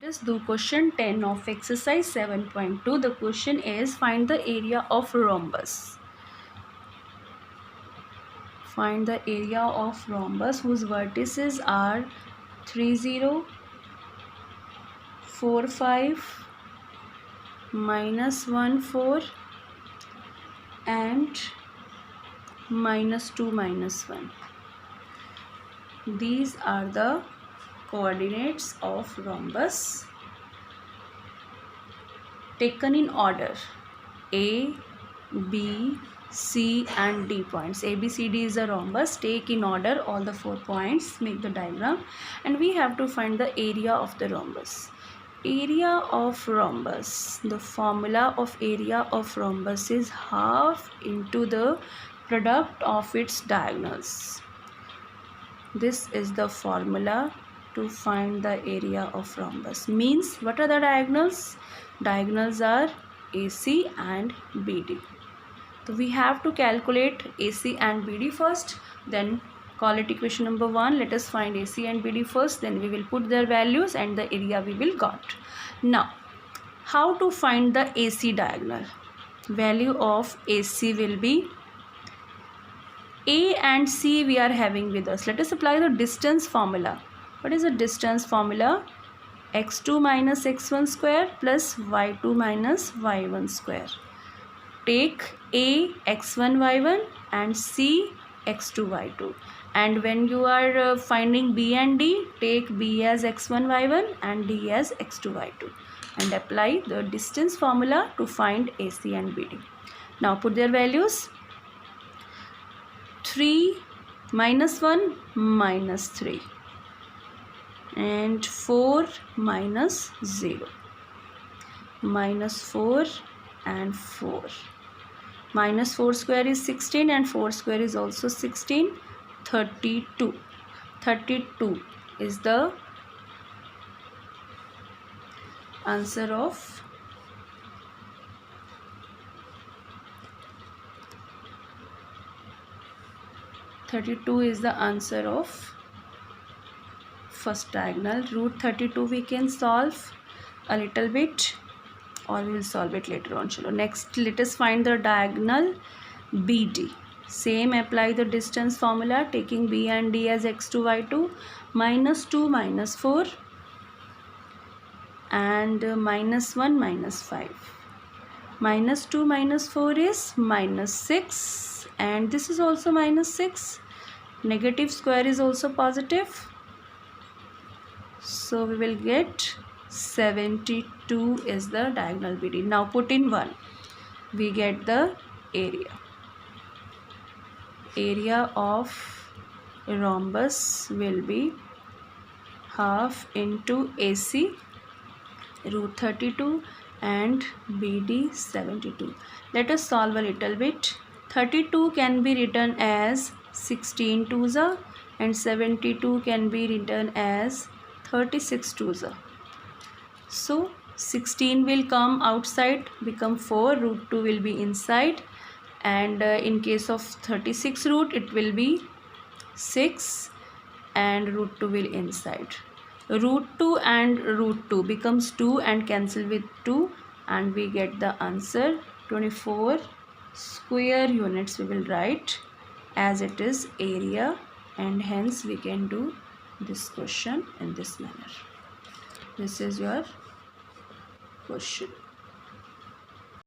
Let's do question 10 of exercise 7.2. The question is find the area of rhombus. Find the area of rhombus whose vertices are 3, 0, 4, 5, -1, 4 and -2, -1. These are the coordinates of rhombus taken in order A, B, C and D points. A, B, C, D is a rhombus. Take in order all the 4 points, make the diagram, and we have to find the area of the rhombus. Area of rhombus, the formula of area of rhombus is half into the product of its diagonals. This is the formula to find the area of rhombus. Means what are the diagonals? Diagonals are AC and BD. So we have to calculate AC and BD first, then call it equation number 1. Let us find AC and BD first, then we will put their values and the area we will got. Now, how to find the AC diagonal? Value of AC will be A and C we are having with us. Let us apply the distance formula. What is the distance formula? x2 minus x1 square plus y2 minus y1 square. Take A x1 y1 and C x2 y2. And when you are finding B and D, take B as x1 y1 and D as x2 y2. And apply the distance formula to find AC and BD. Now put their values. 3 minus 1 minus 3 and 4 minus 0 minus 4 and 4 minus 4 square is 16 and 4 square is also 16. 32 is the answer of 32 is the answer of first diagonal. Root 32 we can solve a little bit or we will solve it later on. Chalo. Next let us find the diagonal BD. Same, apply the distance formula taking B and D as x2 y2, minus 2 minus 4 and minus 1 minus 5. Minus 2 minus 4 is minus 6 and this is also minus 6. Negative square is also positive. So we will get 72 is the diagonal BD. Now put in 1. We get the area. Area of rhombus will be half into AC root 32 and BD 72. Let us solve a little bit. 32 can be written as 16 twos and 72 can be written as 36 twos. So 16 will come outside, become 4, root 2 will be inside, and in case of 36 root it will be 6 and root 2 will inside. Root 2 and root 2 becomes 2 and cancel with 2 and we get the answer 24 square units we will write as it is area, and hence we can do this question in this manner. This is your question.